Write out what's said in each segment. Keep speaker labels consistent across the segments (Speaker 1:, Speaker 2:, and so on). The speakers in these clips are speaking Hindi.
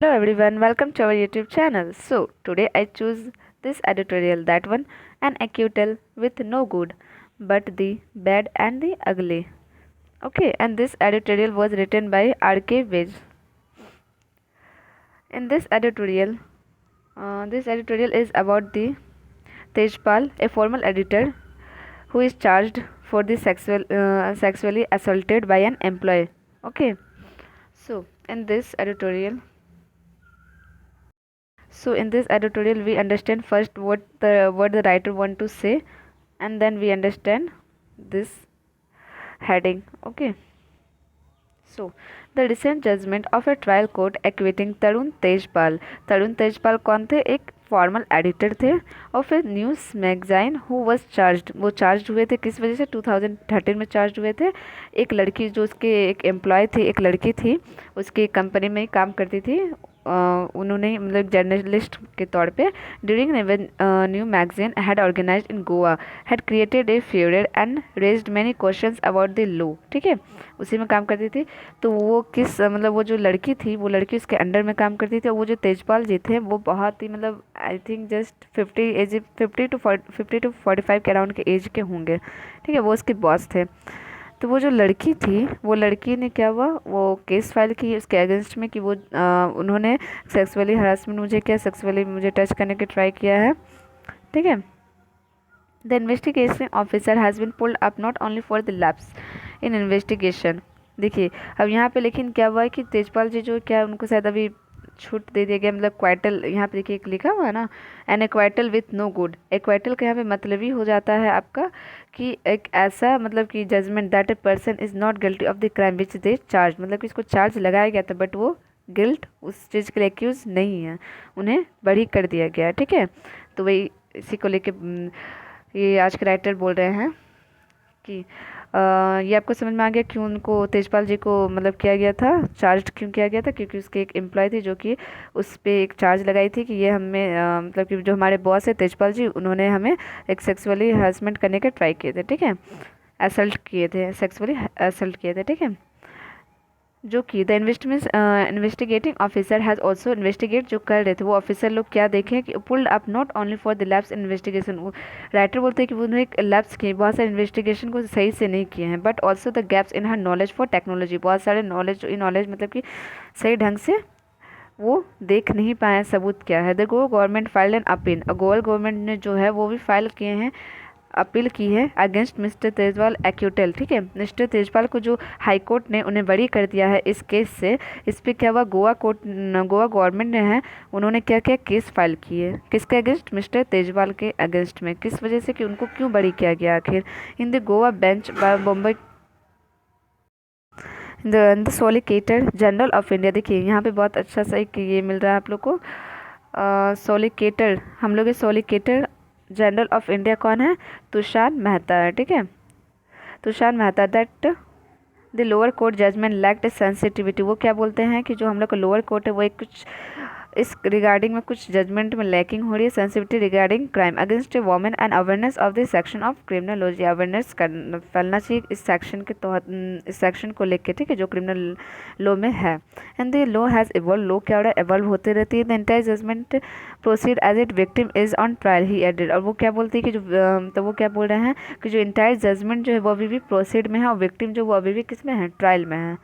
Speaker 1: Hello everyone, welcome to our YouTube channel. So, today I choose this editorial, that one, an acute with no good, but the bad and the ugly. Okay, and this editorial was written by R.K. Vij. In this editorial is about the Tejpal, a former editor who is charged for the sexually assaulted by an employee. Okay, so in this editorial, we understand first what the writer want to say, and then we understand this heading. Okay. So, the recent judgment of a trial court acquitting तरुण तेजपाल. तरुण तेजपाल कौन थे? एक फॉर्मल एडिटर थे of a news magazine who was charged. वो चार्ज हुए थे किस वजह से? 2013 में चार्ज हुए थे. एक लड़की जो उसके एक एम्प्लॉय थी, एक लड़की थी, उसकी कंपनी में ही काम करती थी. उन्होंने मतलब जर्नलिस्ट के तौर पे during new magazine had organised in Goa had created a furore and raised many questions about the law. ठीक है, उसी में काम करती थी. तो वो किस मतलब वो जो लड़की थी, वो लड़की उसके अंडर में काम करती थी. और वो जो तेजपाल जी थे वो बहुत ही मतलब आई थिंक जस्ट 50 टू 45 के अराउंड के एज के होंगे. ठीक है, वो उसके बॉस थे. तो वो जो लड़की थी, वो लड़की ने क्या हुआ, वो केस फाइल की उसके अगेंस्ट में कि वो उन्होंने सेक्सुअली मुझे टच करने की ट्राई किया है. ठीक है. The investigation officer has been pulled up not only for the lapse in investigation. देखिए अब यहाँ पे लेकिन क्या हुआ है कि तेजपाल जी जो क्या उनको शायद अभी छूट दे दिया गया. मतलब क्वाइटल यहाँ पे देखिए एक लिखा हुआ है ना, एन एक्वाइटल विथ नो गुड. एक्वाइटल का यहाँ पे मतलब ही हो जाता है आपका कि एक ऐसा मतलब कि judgement that a person is not guilty of the crime which they charge. मतलब कि इसको चार्ज लगाया गया था बट वो गिल्ट उस चीज़ के लिए एक्यूज नहीं है, उन्हें बरी कर दिया गया. ठीक है, तो वही इसी को लेके ये आज के राइटर बोल रहे हैं कि ये आपको समझ में आ गया क्यों उनको तेजपाल जी को मतलब किया गया था, चार्ज क्यों किया गया था. क्योंकि उसके एक एम्प्लॉय थी जो कि उस पर एक चार्ज लगाई थी कि ये हमें मतलब कि जो हमारे बॉस है तेजपाल जी, उन्होंने हमें एक सेक्सुअली हरासमेंट करने का ट्राई किए थे. ठीक है, असल्ट किए थे, सेक्सुअली असल्ट किए थे. ठीक है, जो कि the investigating officer has also investigate जो कर रहे थे वो ऑफिसर लोग क्या देखें कि pulled up not only for the labs investigation. Writer बोलते हैं कि उन्होंने एक लैब्स किए, बहुत सारे इन्वेस्टिगेशन को सही से नहीं किए हैं, but also the gaps in her knowledge for technology. बहुत सारे नॉलेज मतलब कि सही ढंग से वो देख नहीं पाए. सबूत क्या है? The Goa government filed an appeal. Goa government ने जो है वो भी फाइल किए हैं, अपील की है अगेंस्ट मिस्टर तेजपाल एक्यूटेल. ठीक है, मिस्टर तेजपाल को जो हाई कोर्ट ने उन्हें बरी कर दिया है इस केस से. इस पे क्या हुआ, गोवा गवर्नमेंट ने है उन्होंने क्या क्या केस फाइल किए किसके अगेंस्ट? मिस्टर तेजपाल के अगेंस्ट में. किस वजह से कि उनको क्यों बरी किया गया आखिर? In the Goa bench Bombay the solicitor general of India. देखिए यहाँ पे बहुत अच्छा सा एक ये मिल रहा है आप लोग को. सोलिकेटर, हम लोग सोलिकेटर जनरल ऑफ इंडिया कौन है? तुषार मेहता है. ठीक है, Tushar Mehta. That the lower court judgement lacked sensitivity. वो क्या बोलते हैं कि जो हम लोग का लोअर कोर्ट है वो एक कुछ इस रिगार्डिंग में कुछ जजमेंट में लैकिंग हो रही है. Sensitivity regarding crime against A women and awareness of this section of criminology. Awareness फैलना चाहिए इस सेक्शन के तहत, इस सेक्शन को लेके. ठीक है, जो क्रिमिनल लॉ में है. And the law has evolve. Law क्या हो रहा है? इवॉल्व होते रहती है. The entire judgement proceed as it victim is on trial he added. और वो क्या बोलती है कि जो तो वो क्या बोल रहे हैं कि जो इंटायर जजमेंट जो है वो अभी भी प्रोसीड में है और विक्टिम जो वो अभी भी किस में है? ट्रायल में है.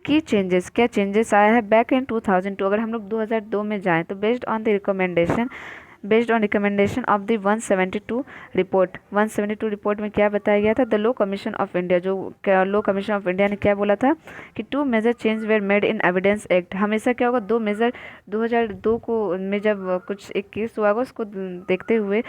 Speaker 1: की चेंजेस, क्या चेंजेस आया है? बैक इन 2002, अगर हम लोग 2002 में जाएं तो based on recommendation of the 172 report. 172 report में क्या बताया गया था? The law commission of India, जो लॉ कमीशन ऑफ इंडिया ने क्या बोला था कि 2 major change were made in evidence act. हमेशा क्या होगा? 2 मेजर 2002 को में जब कुछ एक केस हुआ होगा उसको देखते हुए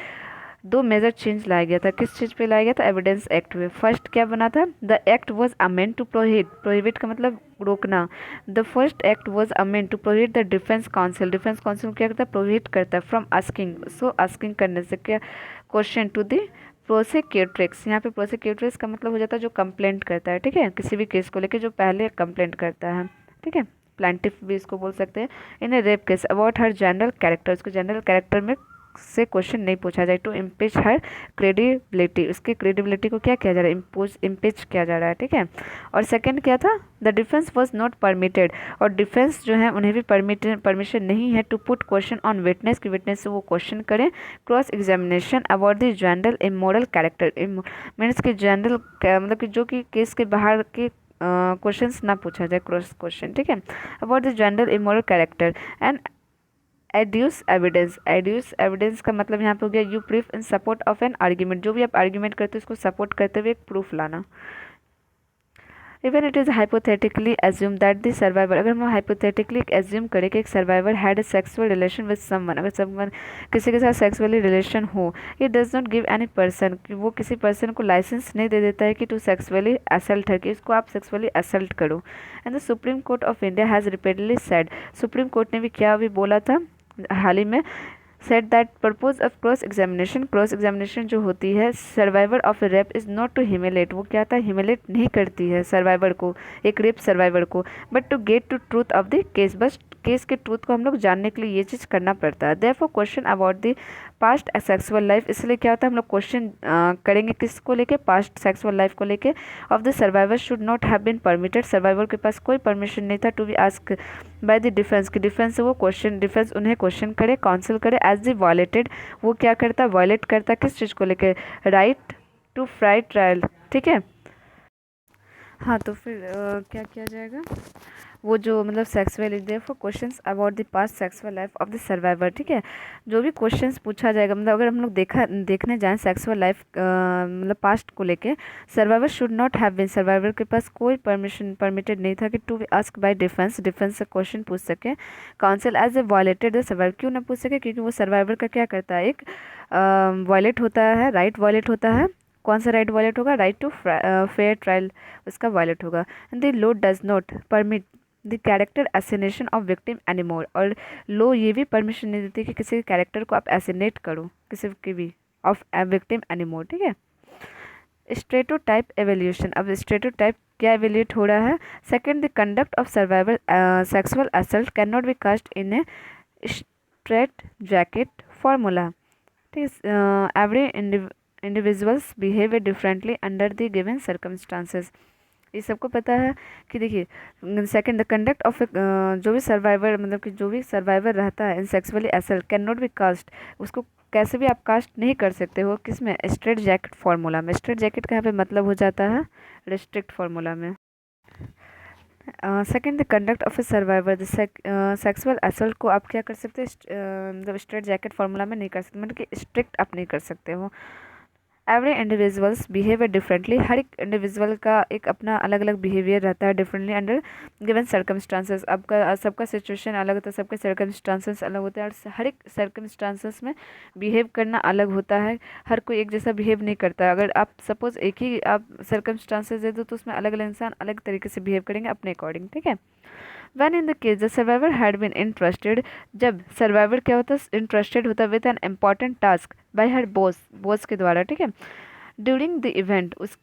Speaker 1: 2 मेजर चेंज लाया गया था. किस चीज़ पे लाया गया था? एविडेंस एक्ट में. फर्स्ट क्या बना था? The act was amend to prohibit का मतलब रोकना. The first act was amend to prohibit the defence counsel. Defence counsel क्या करता है? प्रोहिबिट करता है फ्रॉम आस्किंग. सो आस्किंग करने से क्या? Question to the prosecutrix. यहाँ पे प्रोसिक्यूट्रिक्स का मतलब हो जाता है जो कंप्लेंट करता है. ठीक है, किसी भी केस को लेकर जो पहले कंप्लेंट करता है. ठीक है, प्लांटिफ भी इसको बोल सकते हैं. In a rape case about her general character. उसको जनरल कैरेक्टर में से क्वेश्चन नहीं पूछा जाए, टू इम्पीच हर क्रेडिबिलिटी, उसकी क्रेडिबिलिटी को क्या किया जा रहा है, इम्पीच किया जा रहा है, ठीक है। और सेकंड क्या था, the defence was not permitted, और डिफेंस जो है उन्हें भी परमिशन नहीं है to put question on witness, की विटनेस से वो क्वेश्चन करें, cross examination about the general immoral character, means कि जनरल मतलब कि जो कि केस के बाहर के क्वेश्चंस ना पूछा जाए, क्रॉस क्वेश्चन, ठीक है, about the general immoral character and adduce evidence का मतलब यहाँ पे हो गया you proof in support of an argument, जो भी आप आर्ग्यूमेंट करते हो उसको सपोर्ट करते हुए एक प्रूफ लाना। Even it is hypothetically assume that the survivor, अगर हम हाइपोथेटिकली एज्यूम करें कि एक survivor had a sexual relation with someone, अगर समवन किसी के साथ सेक्सुअली रिलेशन हो, it does not give any person, कि वो किसी पर्सन को लाइसेंस नहीं दे देता है कि टू सेक्सुअली असल्ट है, कि इसको आप सेक्सुअली असल्ट करो। And the supreme court of India has repeatedly said, supreme court ने भी क्या अभी बोला था हाल ही में, said that purpose of cross examination जो होती है survivor of a rape is not to humiliate, वो क्या था, ह्यूमिलेट नहीं करती है सर्वाइवर को, एक रेप सर्वाइवर को, but to get to truth of the case, बस केस के ट्रूथ को हम लोग जानने के लिए ये चीज़ करना पड़ता है। Therefore question about the past sexual life, इसलिए क्या होता है हम लोग क्वेश्चन करेंगे किसको लेके, पास्ट सेक्सुअल लाइफ को लेके, of the survivor should not have been permitted, survivor के पास कोई परमिशन नहीं था to be ask by the defence, की डिफेंस से वो क्वेश्चन, डिफेंस उन्हें क्वेश्चन करे, काउंसिल करे एज द वायलेटेड, वो क्या करता, वायलेट करता किस चीज़ को लेके, राइट टू फ्राई ट्रायल, ठीक है। हाँ तो फिर क्या किया जाएगा, वो जो मतलब sexual therefore questions about the past sexual life of the survivor, ठीक है, जो भी क्वेश्चंस पूछा जाएगा, मतलब अगर हम लोग देखने जाएं सेक्सुअल लाइफ मतलब पास्ट को लेके, survivor should not have been, survivor के पास कोई परमिटेड नहीं था कि to be ask by defence से क्वेश्चन पूछ सके, counsel as a violated the survivor, क्यों ना पूछ सके, क्योंकि वो सर्वाइवर का क्या करता है, एक वायलेट होता है, राइट वायलेट होता है, कौन सा राइट वायलेट होगा, राइट टू फेयर ट्रायल उसका वायलेट होगा। And the law does not permit the character assassination of victim anymore, और लॉ ये भी परमिशन नहीं देती कि किसी कैरेक्टर को आप एसिनेट करो किसी की भी ऑफ विक्टिम एनिमोर, ठीक है। स्टेटोटाइप एवेल्यूशन, अब स्टेटोटाइप क्या एवेल्यूट हो रहा है, second the conduct of survival sexual assault can not be cast in a straight jacket formula, ठीक है, every individuals behave differently under the given circumstances, ये सबको पता है कि देखिए सेकंड द कंडक्ट ऑफ जो भी सर्वाइवर मतलब कि जो भी सर्वाइवर रहता है in sexually assault can not be cast, उसको कैसे भी आप कास्ट नहीं कर सकते हो, किस में, स्ट्रेट जैकेट फार्मूला में, स्ट्रेट जैकेट का यहाँ पे मतलब हो जाता है रिस्ट्रिक्ट फार्मूला में। Second the conduct of A survivor the sexual assault को आप क्या कर सकते हैं, मतलब स्ट्रेट जैकेट फार्मूला में नहीं कर सकते, मतलब कि स्ट्रिक्ट आप नहीं कर सकते हो। एवरी इंडिविजुअल्स बिहेवियर डिफरेंटली, हर एक इंडिविजुअल का एक अपना अलग अलग बिहेवियर रहता है डिफरेंटली अंडर गिवन सर्कमस्टांसेस, आपका सबका सिचुएशन अलग होता है, सबके सर्कमस्टांसेस अलग होते हैं, और हर एक सर्कमस्टांसेस में बिहेव करना अलग होता है, हर कोई एक जैसा बिहेव नहीं करता है। अगर आप सपोज एक ही आप सर्कमस्टांसेस दे दो तो उसमें अलग अलग इंसान अलग तरीके से बिहेव करेंगे अपने अकॉर्डिंग, ठीक है। When in the case the survivor had been entrusted, जब सर्वाइवर क्या होता है, इंटरेस्टेड होता है with an important task by her boss के द्वारा, ठीक है, ड्यूरिंग द इवेंट, उस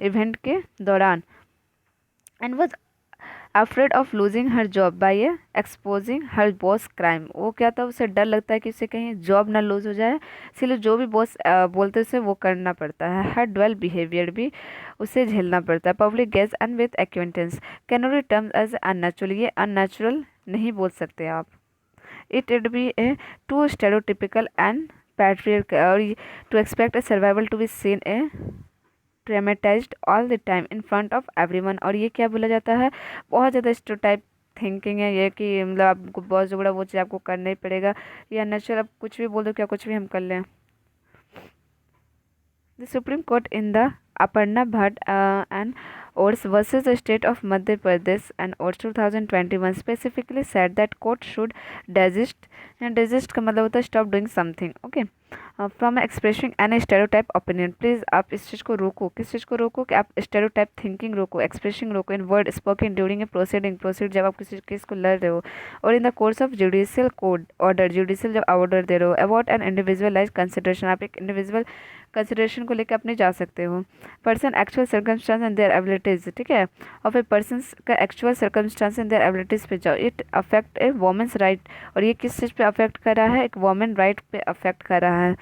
Speaker 1: इवेंट के दौरान, and was afraid of losing her job by exposing her boss crime, वो क्या था, उसे डर लगता है कि उसे कहीं जॉब ना लूज हो जाए, इसलिए जो भी बॉस बोलते उसे वो करना पड़ता है, हर ड्वेल बिहेवियर भी उसे झेलना पड़ता है, public gaze and with acquaintance can not be terms as unnatural, ये अननेचुरल नहीं बोल सकते आप, it be a too stereotypical and patriarchal, और to expect a survival to be seen a traumatised all the time in front of everyone, और ये क्या बोला जाता है, बहुत ज़्यादा स्टेरियोटाइप थिंकिंग है ये, कि मतलब आपको बहुत जो बड़ा वो चीज़ आपको करना ही पड़ेगा, या नेचुरल आप कुछ भी बोल दो, क्या कुछ भी हम कर लें। The supreme court in the Aparna Bhatt and Orts versus the state of Madhya Pradesh and Orts 2021 specifically said that court should desist, and desist का मतलब होता है stop doing something, okay, from expressing an stereotype opinion. Please आप इस चीज़ को रोको। किस चीज़ को रोको कि आप स्टेरियोटाइप थिंकिंग रोको, एक्सप्रेसिंग रोको in word spoken during a proceed जब आप किसी केस को लड़ रहे हो, और in the course of judicial code order, judicial जब ऑर्डर दे रहे हो, अबाउट एन इंडिविजुअलाइज कंसिडरेशन, आप एक इंडिविजुअल कंसिडरेशन को लेकर अपने जा सकते हो। Person actual circumstance and their abilities, ठीक है, ऑफ ए पर्सन का actual circumstance and their abilities पे जाओ। It affect a women's right, और ये किस चीज़ पे अफेक्ट कर रहा है, एक वोमेन राइट पे अफेक्ट कर रहा है।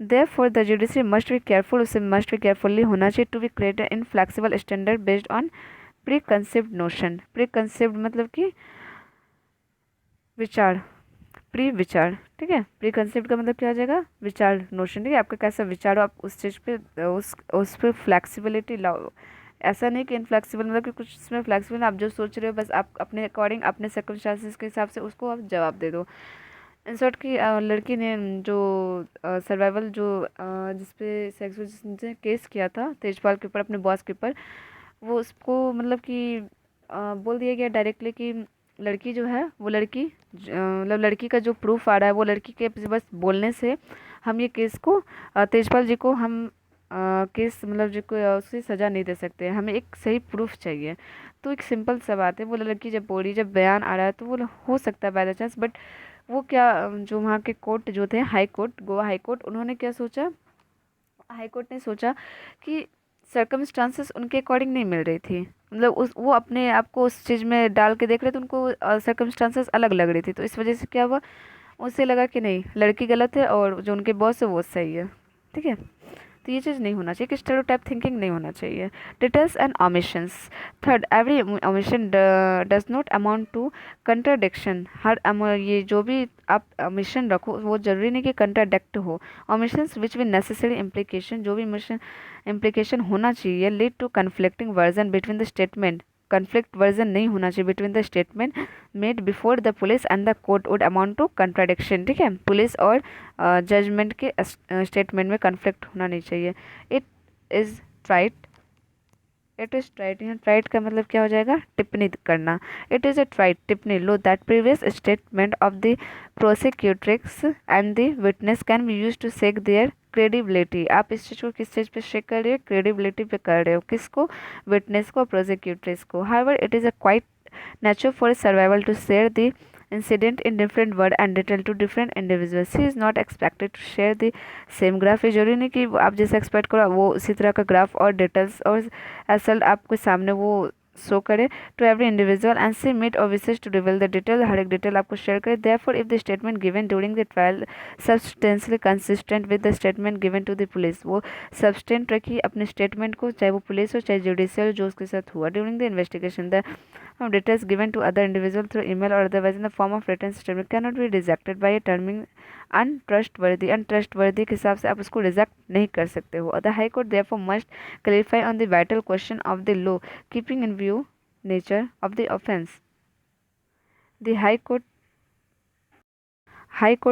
Speaker 1: Therefore, the judiciary must be careful, उसे must be carefully होना चाहिए to be create an inflexible standard based on preconceived notion। preconceived मतलब कि विचार, प्री विचार, ठीक है। प्री कंसेप्ट का मतलब क्या हो जाएगा, विचार, नोशन, ठीक है। आपका कैसा विचार हो, आप उस चीज़ पे उस पर फ्लैक्सिबिलिटी लाओ। ऐसा नहीं कि इनफ्लैक्सिबल मतलब कि कुछ इसमें फ्लैक्सिबल, आप जो सोच रहे हो बस आप अपने अकॉर्डिंग अपने सर्कमस्टांसेस के हिसाब से उसको आप जवाब दे दो। इन शॉर्ट की लड़की ने जो सर्वाइवल जो जिसपे सेक्स जिसने केस किया था तेजपाल के ऊपर, अपने बॉस के ऊपर, वो उसको मतलब कि बोल दिया गया डायरेक्टली कि लड़की जो है वो लड़की मतलब लड़की का जो प्रूफ आ रहा है वो लड़की के बस बोलने से हम ये केस को तेजपाल जी को हम केस मतलब जो को उसकी सज़ा नहीं दे सकते, हमें एक सही प्रूफ चाहिए। तो एक सिंपल सा बात है, वो लड़की जब बोल रही, जब बयान आ रहा है तो वो हो सकता है बाय द चांस, बट वो क्या जो वहाँ के कोर्ट जो थे, high court, Goa high court, उन्होंने क्या सोचा, हाई कोर्ट ने सोचा कि सर्कमस्टांसेस उनके अकॉर्डिंग नहीं मिल रही थी, मतलब उस वो अपने आप को उस चीज़ में डाल के देख रहे थे, उनको सर्कमस्टांसेस अलग लग रही थी, तो इस वजह से क्या हुआ, उसे लगा कि नहीं लड़की गलत है और जो उनके बॉस है वो सही है, ठीक है। तो ये चीज़ नहीं होना चाहिए कि स्टेरियोटाइप थिंकिंग नहीं होना चाहिए। Details and omissions. Third, every omission does not amount to contradiction. ये जो भी आप ओमिशन रखो वो जरूरी नहीं कि कंट्राडिक्ट हो। ओमिशंस विच भी नेसेसरी इम्प्लीकेशन, जो भी ओमिशन इम्प्लीकेशन होना चाहिए, lead to conflicting version between the statement, conflict version नहीं होना चाहिए between the statement made before the police and the court would amount to contradiction, ठीक है। पुलिस और जजमेंट के स्टेटमेंट में कन्फ्लिक्ट होना नहीं चाहिए। It is right, it is right, यहाँ राइट का मतलब क्या हो जाएगा, टिप्पणी करना। इट इज़ ए राइट टिप्पणी लो that previous statement of the prosecutrix and the witness can be use to shake their credibility. आप इस चीज़ को किस चीज़ पे शेक कर रहे हो, क्रेडिबिलिटी पे कर रहे हो, किसको, विटनेस को, प्रोसिक्यूट्रिक्स को। However it is a quite natural for survival to share the incident in different word and detail to different individuals. She is not expected to share the same graph। ये जरूरी नहीं कि आप जैसे एक्सपेक्ट करो वो उसी तरह का ग्राफ और डिटेल्स और असल आपके सामने वो शो करे टू एवरी इंडिविजुअल एंड सी मीट और विशेष टू रिवील द डिटेल, हर एक डिटेल आपको शेयर करे। Therefore if the statement given during the trial substantially consistent with the statement given to the police, वो सब्सटेंट रखी अपने स्टेटमेंट को, चाहे वो पुलिस हो चाहे जुडिशियल जो उसके साथ हुआ during the investigation. The details given to other individual through email or otherwise in the form of written statement cannot be rejected by a terming untrustworthy। untrustworthy के हिसाब से आप उसको रिजेक्ट नहीं कर सकते हो। The High Court therefore must clarify on the vital question of the law keeping in view nature of the offense। The High Court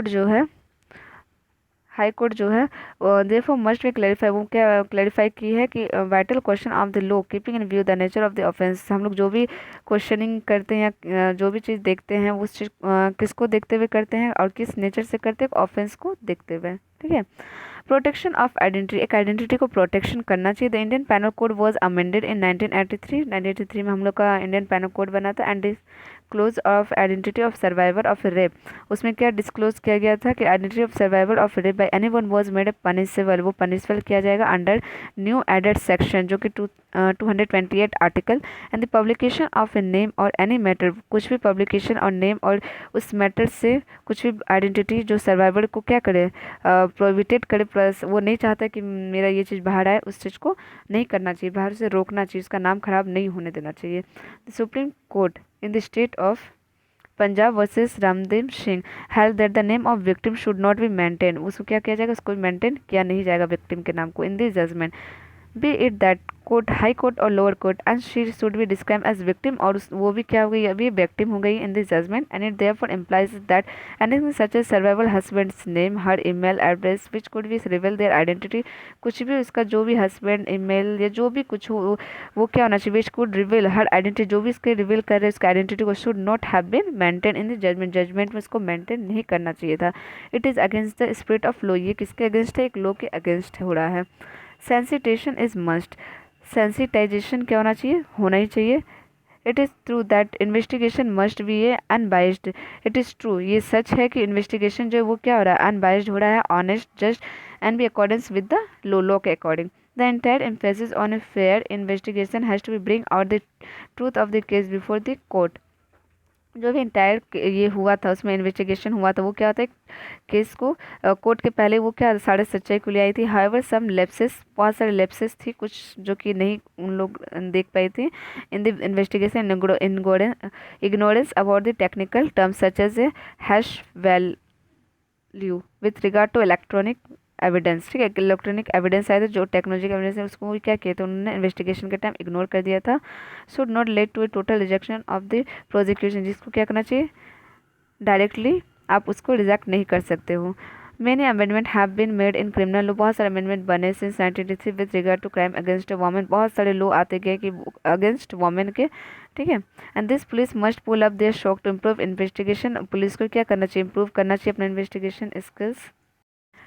Speaker 1: जो है, हाई कोर्ट जो है देयरफॉर मस्ट बी क्लैरिफाई, वो क्या क्लैरिफाई की है कि vital question of the law keeping in view the nature of the offence. हम लोग जो भी क्वेश्चनिंग करते हैं या जो भी चीज़ देखते हैं उस चीज़ किसको देखते हुए करते हैं और किस नेचर से करते हैं, ऑफेंस को देखते हुए, ठीक है। प्रोटेक्शन ऑफ आइडेंटिटी, एक आइडेंटिटी को प्रोटेक्शन करना चाहिए। The Indian panel code was amended in 1983। 1983 में हम लोग का इंडियन पैनल कोड बना था। And disclose of identity of survivor of rape, उसमें क्या डिस्क्लोज किया गया था कि identity of survivor of rape bye anyone was made punishable, वो पनिशेबल किया जाएगा अंडर न्यू एडेड सेक्शन जो कि 228 article. And the publication of a name और एनी मैटर, कुछ भी पब्लिकेशन और नेम और उस मैटर से कुछ भी आइडेंटिटी जो सर्वाइवर को क्या करे, प्रोहिबिटेड करे, प्लस वो नहीं चाहता कि मेरा ये चीज़ बाहर आए, उस चीज़ को नहीं करना चाहिए, बाहर से रोकना चाहिए, उसका नाम खराब नहीं होने देना चाहिए। The supreme court in the state of Punjab versus Ramdev Singh held that the name of victim should not be maintain, उसको क्या किया जाएगा, उसको मेंटेन किया नहीं जाएगा विक्टिम के नाम को in this judgement. Be it that court, high court और lower court, and she should be describe as victim, और वो भी क्या हो गई, अभी विक्टिम हो गई in this judgment, and it therefore implies that anything such as survival husband's name, her email address which could be reveal their identity, कुछ भी उसका जो भी हस्बैंड ईमेल या जो भी कुछ हो वो क्या होना चाहिए, which could reveal her identity, जो भी इसके रिवील कर रहे हैं उसका आइडेंटिटी को, should not have been maintain in the judgment, judgment में इसको मेंटेन नहीं करना चाहिए था। It is against the spirit of law, ये किसके अगेंस्ट है, एक लॉ के अगेंस्ट हो रहा है। सेंसिटेशन इज मस्ट, सेंसिटाइजेशन क्या होना चाहिए, होना ही चाहिए। It is true that investigation must be A unbiased, it is true, ये सच है कि इन्वेस्टिगेशन जो है वो क्या हो रहा है, अनबाइज्ड हो रहा है, honest, just and be accordance with the law के according. The entire emphasis on a fair investigation has to be bring out the truth of the case before the court, जो भी इंटायर ये हुआ था उसमें इन्वेस्टिगेशन हुआ था वो क्या होता है, केस को कोर्ट के पहले वो क्या साढ़े सच्चाई को ले आई थी। हाउएवर सम लेप्सेस, बहुत सारे लेप्सेस थी कुछ जो कि नहीं उन लोग देख पाई थी in the investigation, ignorance about the technical terms such as a hash value with regard to electronic evidence, ठीक है, इलेक्ट्रॉनिक एविडेंस आया था जो टेक्नोलॉजी का एविडेंस है उसको भी क्या किया था उन्होंने इन्वेस्टिगेशन के टाइम इग्नोर कर दिया था। Should not led to a total rejection of the prosecution, जिसको क्या करना चाहिए, डायरेक्टली आप उसको रिजेक्ट नहीं कर सकते हो। Many amendment have been made in criminal law, बहुत सारे अमेंडमेंट बने since 1983 with regard to crime against women, बहुत सारे लॉ आते गए कि अगेंस्ट वोमेन के, ठीक है। And this police must pull up their shock to improve investigation, police को क्या करना चाहिए, इम्प्रूव करना चाहिए अपना investigation skills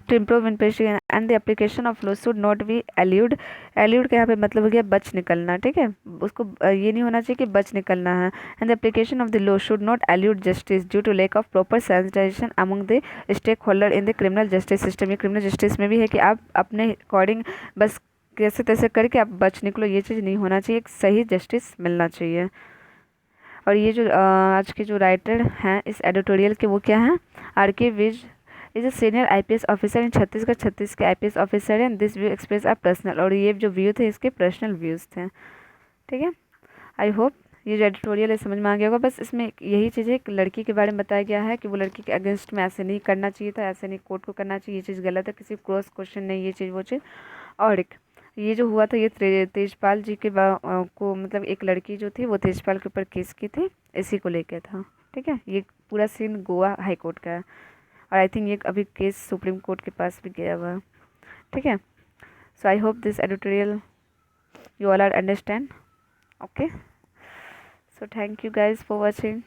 Speaker 1: to improve investigation, and the application of law should not be elude, elude का यहाँ पे मतलब हो गया बच निकलना, ठीक है, उसको ये नहीं होना चाहिए कि बच निकलना है। And the application of the law should not elude justice due to lack of proper sensitisation among the stakeholder in the criminal justice system, ये क्रिमिनल जस्टिस में भी है कि आप अपने अकॉर्डिंग बस कैसे तैसे करके आप बच निकलो, ये चीज़ नहीं होना चाहिए, एक सही जस्टिस मिलना चाहिए। और ये जो आज के जो राइटर हैं इस एडिटोरियल के वो क्या हैं, R K Vij is a senior IPS officer in Chhattisgarh, छत्तीस के आईपीएस ऑफिसर हैं, this view express are personal, और ये जो व्यू थे इसके पर्सनल व्यूज़ थे, ठीक है। आई होप ये जो एडिटोरियल है समझ में आ गया होगा। बस इसमें यही चीज़ है, एक लड़की के बारे में बताया गया है कि वो लड़की के अगेंस्ट में ऐसे नहीं करना चाहिए था, ऐसे नहीं कोर्ट को करना चाहिए, ये चीज़ गलत है, किसी क्रॉस क्वेश्चन नहीं, ये चीज़ वो चीज़। और एक ये जो हुआ था ये तेजपाल जी के को मतलब एक लड़की जो थी वो तेजपाल के ऊपर केस की थी, इसी को लेकर था, ठीक है। ये पूरा सीन गोवा हाई कोर्ट का है, और आई थिंक ये अभी केस सुप्रीम कोर्ट के पास भी गया हुआ है, ठीक है। So I hope this editorial you all are understand, okay, so thank you guys for watching.